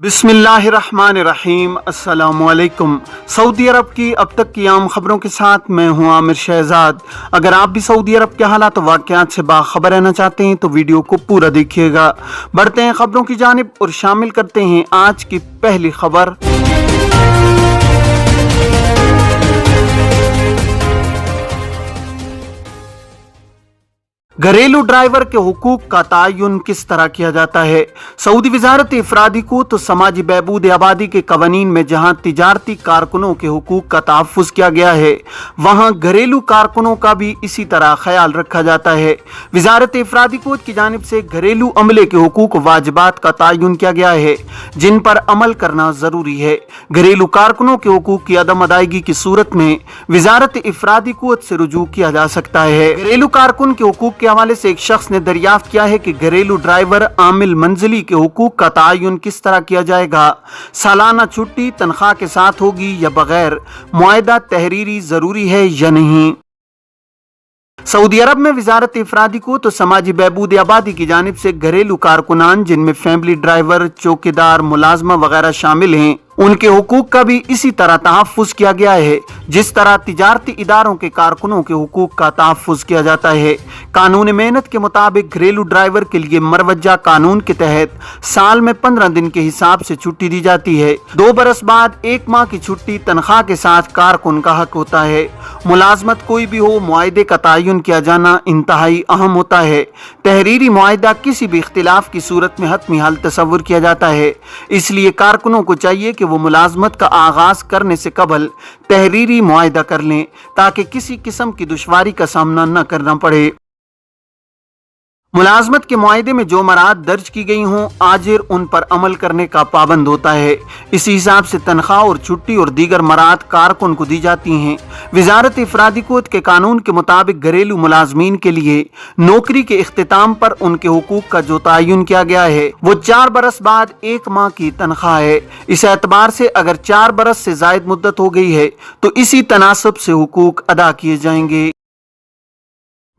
बिस्मिल्लाहिर्रहमानिर्रहीम। अस्सलाम वालेकुम। सऊदी अरब की अब तक की आम खबरों के साथ मैं हूं आमिर शहजाद। अगर आप भी सऊदी अरब के हालात वाक़यात से बाखबर रहना चाहते हैं तो वीडियो को पूरा देखिएगा। बढ़ते हैं खबरों की जानिब और शामिल करते हैं आज की पहली खबर। घरेलू ड्राइवर के हुकूक का तयन किस तरह किया जाता है। सऊदी वजारत इफरादी को तो समाजी बहबूद आबादी के कवानीन में जहां तिजारती कारकुनों के हुकूक का तहफ़्फ़ुज़ किया गया है, वहां घरेलू कारकुनों का भी इसी तरह ख्याल रखा जाता है। वजारत इफरादी कोत की जानिब से घरेलू अमले के हुकूक वाजिबात का तयन किया गया है जिन पर अमल करना ज़रूरी है। घरेलू कारकुनों के हुकूक की अदम अदायगी की सूरत में वजारत इफरादी कोत से रुजू किया जा सकता है। घरेलू कारकुन के हुकूक के हवाले से एक शख्स ने दरियाफ्त किया है कि घरेलू ड्राइवर आमिल मंजिली के हुकूक का तयन किस तरह किया जाएगा। सालाना छुट्टी तनख्वाह के साथ होगी या बगैर, मुआहदा तहरीरी जरूरी है या नहीं। सऊदी अरब में वजारत इफरादी को तो समाजी बहबूद आबादी की जानिब से घरेलू कारकुनान जिनमें फैमिली ड्राइवर, चौकीदार, मुलाजमा वगैरह शामिल हैं, उनके हुकूक का भी इसी तरह तहफ़्फ़ुज़ किया गया है जिस तरह तिजारती इदारों के कारकुनों के हुकूक का तहफ़्फ़ुज़ किया जाता है। कानून मेहनत के मुताबिक घरेलू ड्राइवर के लिए मरवजा कानून के तहत साल में 15 दिन के हिसाब से छुट्टी दी जाती है। 2 बरस बाद 1 माह की छुट्टी तनख्वाह के साथ कारकुन का हक होता है। मुलाजमत कोई भी हो, मुआहदे का तयन किया जाना इंतहाई अहम होता है। तहरीरी मुआहदा किसी भी इख्तिलाफ की सूरत में हतमी हल तस्वुर किया जाता है, इसलिए कारकुनों को चाहिए कि वो मुलाजमत का आगाज करने से कबल तहरीरी मुआहदा कर लें ताकि किसी किस्म की दुश्वारी का सामना न करना पड़े। मुलाजमत के मुआहदे में जो मराद दर्ज की गई हों, आजिर उन पर अमल करने का पाबंद होता है। इसी हिसाब से तनख्वाह और छुट्टी और दीगर मराद कारकुन को दी जाती हैं। वजारत इफरादी कोत के कानून के मुताबिक घरेलू मुलाजमीन के लिए नौकरी के इख्तिताम पर उनके हुकूक का जो तयन किया गया है वो 4 बरस बाद 1 माह की तनख्वाह है। इस एतबार से अगर 4 बरस से जायद मुद्दत हो गई है तो इसी तनासब से हुकूक अदा किए जाएंगे।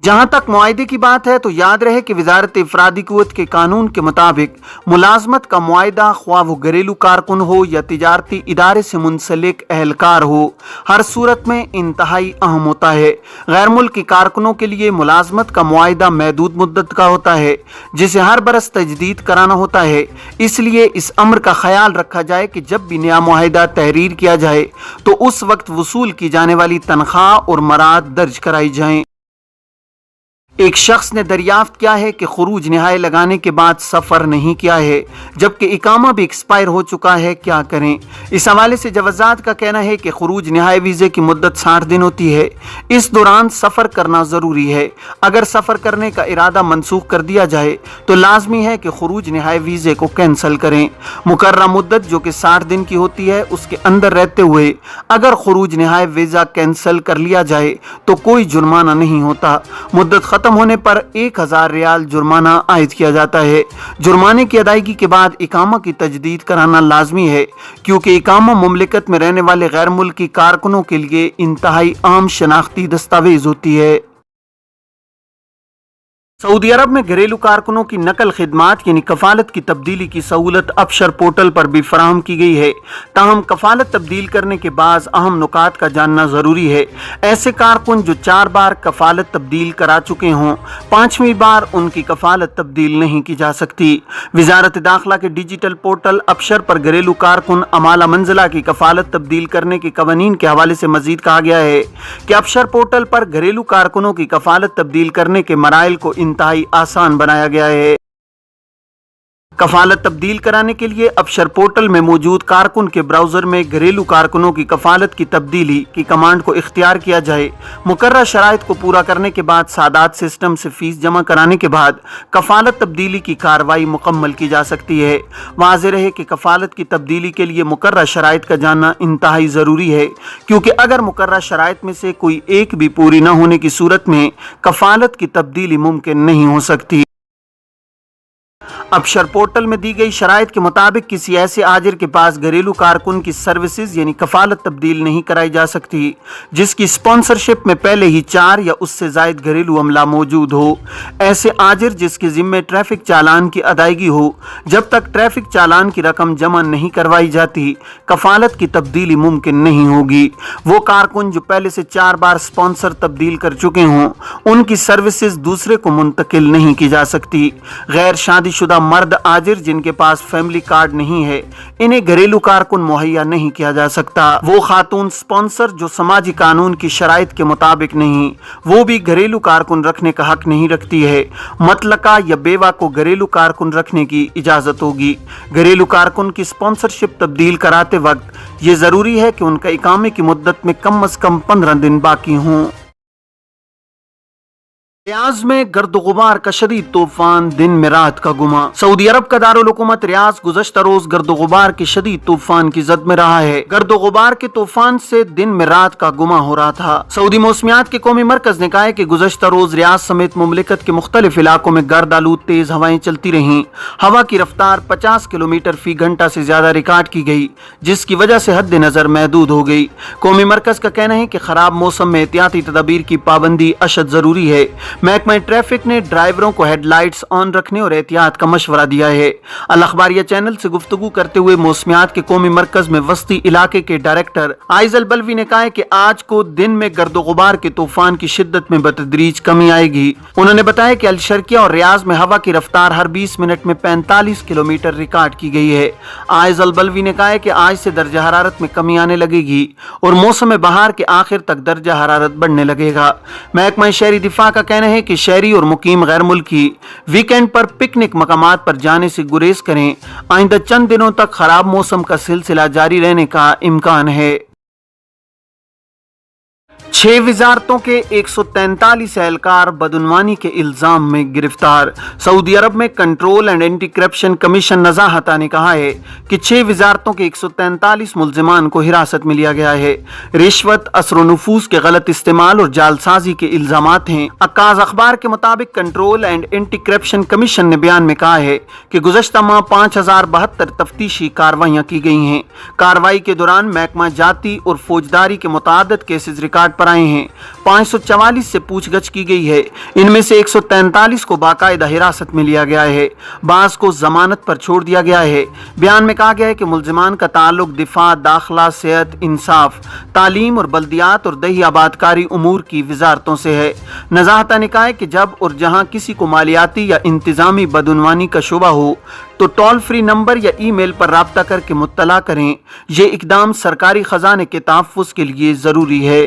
जहां तक मुआहदे की बात है तो याद रहे कि वजारत इफरादी कुव्वत के कानून के मुताबिक मुलाजमत का मुआहदा ख्वाह वो घरेलू कारकुन हो या तिजारती इदारे से मुंसलिक अहलकार हो, हर सूरत में इंतहाई अहम होता है। गैर मुल्की कारकुनों के लिए मुलाजमत का मुआहदा महदूद मुद्दत का होता है जिसे हर बरस तजदीद कराना होता है। इसलिए इस अम्र का ख्याल रखा जाए कि जब भी नया मुआहदा तहरीर किया जाए तो उस वक्त वसूल की जाने वाली तनख्वाह और मराद दर्ज कराई जाएं। एक शख्स ने दरियाफ्त किया है कि खुरूज निहाय लगाने के बाद सफ़र नहीं किया है जबकि इकामा भी एक्सपायर हो चुका है, क्या करें। इस हवाले से जवाजात का कहना है कि खुरूज निहाय वीज़े की मुद्दत 60 दिन होती है। इस दौरान सफ़र करना ज़रूरी है। अगर सफ़र करने का इरादा मनसूख कर दिया जाए तो लाजमी है कि खुरूज निहाय वीज़े को कैंसिल करें। मुकर्रर मुद्दत जो कि 60 दिन की होती है उसके अंदर रहते हुए अगर खुरूज निहाय वीज़ा कैंसिल कर लिया जाए तो कोई जुर्माना नहीं होता। मुद्दत खत्म होने पर 1000 रियाल जुर्माना आयद किया जाता है। जुर्माने की अदायगी के बाद इकामा की तजदीद कराना लाजमी है क्योंकि इकामा मुमलिकत में रहने वाले गैर मुल्की कारकुनों के लिए इंतहाई आम शनाख्ती दस्तावेज होती है। सऊदी अरब में घरेलू कारकुनों की नकल खिदमात यानी कफालत की तब्दीली की सहूलत अबशर पोर्टल पर भी फराहम की गई है। ताहम कफालत तब्दील करने के बाद अहम नुकात का जानना ज़रूरी है। ऐसे कारकुन जो 4 बार कफालत तब्दील करा चुके हों, 5वीं बार उनकी कफालत तब्दील नहीं की जा सकती। वजारत दाखिला के डिजिटल पोर्टल अबशर पर घरेलू कारकुन अमाला मंजिला की कफालत तब्दील करने के कवानीन के हवाले से मजीद कहा गया है कि अबशर पोर्टल पर घरेलू कारकुनों की कफालत तब्दील करने के मराइल को इंतहाई आसान बनाया गया है। कफालत तब्दील कराने के लिए अबशर पोर्टल में मौजूद कारकुन के ब्राउजर में घरेलू कारकुनों की कफालत की तब्दीली की कमांड को इख्तियार किया जाए। मुकर्रर शराइत को पूरा करने के बाद सादात सिस्टम से फीस जमा कराने के बाद कफालत तब्दीली की कार्रवाई मुकम्मल की जा सकती है। वाज़ेह रहे कि कफालत की तब्दीली के लिए मुकर्रर शराइत का जानना इंतहाई ज़रूरी है क्योंकि अगर मुकर्रर शराइत में से कोई एक भी पूरी न होने की सूरत में कफालत की तब्दीली मुमकिन नहीं हो सकती। अब शर पोर्टल में दी गई शराइत के मुताबिक किसी ऐसे आजिर के पास घरेलू कारकुन की सर्विसेज यानी कफालत तब्दील नहीं कराई जा सकती जिसकी स्पॉन्सरशिप में पहले ही 4 या उससे जायद घरेलू अमला मौजूद हो। ऐसे आजिर जिसके जिम्मे ट्रैफिक चालान की अदायगी हो, जब तक ट्रैफिक चालान की रकम जमा नहीं करवाई जाती कफालत की तब्दीली मुमकिन नहीं होगी। वो कारकुन जो पहले से 4 बार स्पॉन्सर तब्दील कर चुके हों उनकी सर्विसेज दूसरे को मुंतकिल नहीं की जा सकती। गैर शादीशुदा मर्द आजिर जिनके पास फैमिली कार्ड नहीं है इन्हें घरेलू कारकुन मुहैया नहीं किया जा सकता। वो खातून स्पॉन्सर जो समाजी कानून की शराइत के मुताबिक नहीं, वो भी घरेलू कारकुन रखने का हक नहीं रखती है। मतलका या बेवा को घरेलू कारकुन रखने की इजाजत होगी। घरेलू कारकुन की स्पॉन्सरशिप तब्दील कराते वक्त ये जरूरी है कि उनका इकामे की मुद्दत में कम से कम 15 दिन बाकी हों। रियाज में गर्द गुबार का शदीद तूफान, दिन में रात का गुमा। सऊदी अरब का दारुल हुकूमत रियाज गुज़श्ता रोज गर्द गुबार के शदीद तूफान की जद में रहा है। गर्द गुबार के तूफान से दिन में रात का गुमा हो रहा था। सऊदी मौसमियात के कौमी मरकज ने कहा है कि गुज़श्ता रोज रियाज समेत मुमलिकत के मुख्तलिफ इलाकों में गर्द आलूद तेज हवाएं चलती रहीं। हवा की रफ्तार 50 किलोमीटर फी घंटा से ज्यादा रिकॉर्ड की गई जिसकी वजह से हद नजर महदूद हो गई। कौमी मरकज का कहना है कि खराब मौसम में एहतियाती तदाबीर की पाबंदी अशद जरूरी है। महकमा ट्रैफिक ने ड्राइवरों को हेडलाइट्स ऑन रखने और एहतियात का मशवरा दिया है। अल अखबारिया चैनल से गुफ्तगू करते हुए मौसमियात के कौमी मरकज में वस्ती इलाके के डायरेक्टर आइजल बलवी ने कहा है कि आज को दिन में गर्दो गुबार के तूफान की शिद्दत में बतदरीज कमी आएगी। उन्होंने बताया कि अलशर्किया और रियाज में हवा की रफ्तार हर 20 मिनट में 45 किलोमीटर रिकॉर्ड की गई है। आइजल बलवी ने कहा है कि आज से दर्जा हरारत में कमी आने लगेगी और मौसम बहार के आखिर तक दर्जा हरारत बढ़ने लगेगा। महकमा शहरी दिफा का कहना है कि शहरी और मुकीम गैर मुल्की वीकेंड पर पिकनिक मकामात पर जाने से गुरेज करें। आइंदा चंद दिनों तक खराब मौसम का सिलसिला जारी रहने का इम्कान है। 6 वजारतों के 143 एहलकार बदउनवानी के इल्जाम में गिरफ्तार। सऊदी अरब में control and anti corruption commission नज़ाहता ने कहा है कि 6 वजारतों के 143 मुल्जिमान को हिरासत में लिया गया है। रिश्वत, असर नफूस के गलत इस्तेमाल और जालसाजी के इल्जामात हैं। अक्काज अखबार के मुताबिक control and anti corruption commission ने बयान में कहा है कि गुज़श्ता माह 5072 तफ्तीशी कार्रवाइयाँ की गई हैं। कार्रवाई के दौरान महकमा जाती और फौजदारी के मुतादिद केसेज रिकॉर्ड पर आए हैं। 544 से पूछगछ की गई है। इनमें से 143 को बाकायदा हिरासत में लिया गया है। बास को जमानत पर छोड़ दिया गया है। बयान में कहा गया है कि मुल्जिमान का ताल्लुक दिफा, दाखिला, सेहत, इंसाफ, तालीम और बल्दियात और दही आबादकारी उमूर की वजारतों से है। नज़ाहता ने कहा है कि जब और जहां किसी को मालियाती या इंतजामी बदउनवानी का शुबा हो तो टोल फ्री नंबर या ईमेल पर राब्ता करके मुत्तला करें। ये इकदाम सरकारी खजाने के तहफ़्फ़ुज़ के लिए ज़रूरी है।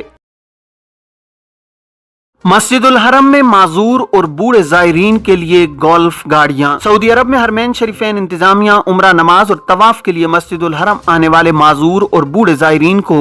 मस्जिदुल हरम में माजूर और बूढ़े ज़ायरीन के लिए गोल्फ गाड़ियां। सऊदी अरब में हरमैन शरीफैन इंतजामिया उम्रा नमाज और तवाफ के लिए मस्जिदुल हरम आने वाले माजूर और बूढ़े ज़ायरीन को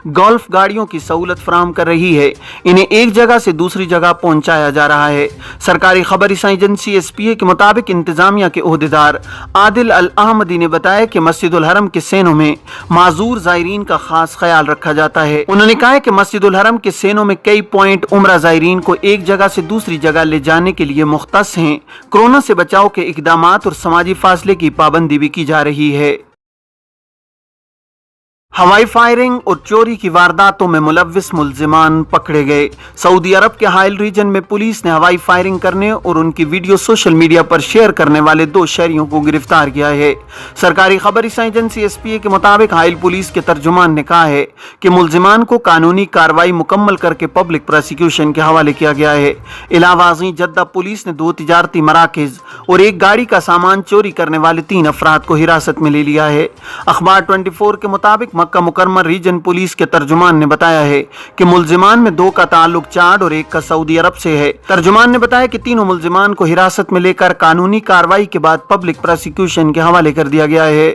गोल्फ गाड़ियों की सहूलत फराहम कर रही है। इन्हें एक जगह से दूसरी जगह पहुंचाया जा रहा है। सरकारी खबर एजेंसी SPA के मुताबिक इंतजामिया के ओहदेदार आदिल अल अहमदी ने बताया कि मस्जिदुल हरम के सेनों में माजूर ज़ायरीन का खास ख्याल रखा जाता है। उन्होंने कहा कि मस्जिदुल हरम के सेनों में कई पॉइंट उम्रा ज़ायरीन को एक जगह से दूसरी जगह ले जाने के लिए मुख्तस हैं। कोरोना से बचाव के इकदामात और समाजी फासले की पाबंदी भी की जा रही है। हवाई फायरिंग और चोरी की वारदातों में मुलव्विस मुल्जिमान पकड़े गए। सऊदी अरब के हाइल रीजन में पुलिस ने हवाई फायरिंग करने और उनकी वीडियो सोशल मीडिया पर शेयर करने वाले 2 शहरियों को गिरफ्तार किया है। सरकारी खबर एजेंसी SPA के मुताबिक हाइल पुलिस के तर्जुमान ने कहा है कि मुल्जिमान को कानूनी कार्रवाई मुकम्मल करके पब्लिक प्रोसिक्यूशन के हवाले किया गया है। इलावाज़ी जद्दा पुलिस ने 2 तिजारती मराकज़ और एक गाड़ी का सामान चोरी करने वाले 3 अफराद को हिरासत में ले लिया है। अखबार 24 के मुताबिक मक्का मुकरमा रीजन पुलिस के तर्जुमान ने बताया है कि मुल्जिमान में 2 का ताल्लुक चाड और 1 का सऊदी अरब से है। तर्जुमान ने बताया कि तीनों मुल्जिमान को हिरासत में लेकर कानूनी कार्रवाई के बाद पब्लिक प्रोसिक्यूशन के हवाले कर दिया गया है।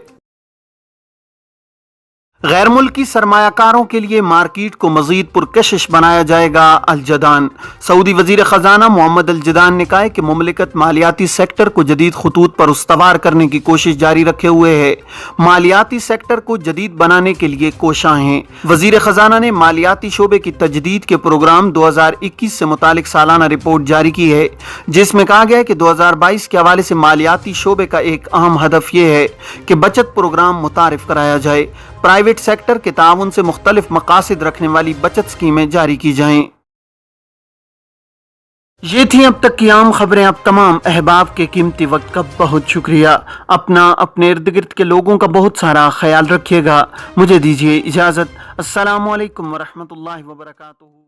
गैर मुल्की सरमायाकारों के लिए मार्केट को मजीद पुरकशिश बनाया जाएगा। अल-जदान। सऊदी वजीर खजाना मोहम्मद अल-जदान ने कहा है कि मुमलिकत मालियाती सेक्टर को जदीद खतूत पर उस्तवार करने की कोशिश जारी रखे हुए है। मालियाती सेक्टर को जदीद बनाने के लिए कोशा है। वजीर खजाना ने मालियाती शोबे की तजदीद के प्रोग्राम 2021 से मुतालिक सालाना रिपोर्ट जारी की है, जिसमें कहा गया है कि 2022 के हवाले से मालियाती शोबे का एक अहम हदफ ये है कि बचत प्रोग्राम मुतारिफ कराया जाए। प्राइवेट सेक्टर के ताउन से मुख्तलिफ मकासद रखने वाली बचत स्कीमें जारी की जाएं। ये थी अब तक की आम खबरें। अब तमाम अहबाब के कीमती वक्त का बहुत शुक्रिया। अपना अपने इर्द गिर्द के लोगों का बहुत सारा ख्याल रखिएगा। मुझे दीजिए इजाज़त। अस्सलामु अलैकुम वरहमतुल्लाहि वबरकातुहू।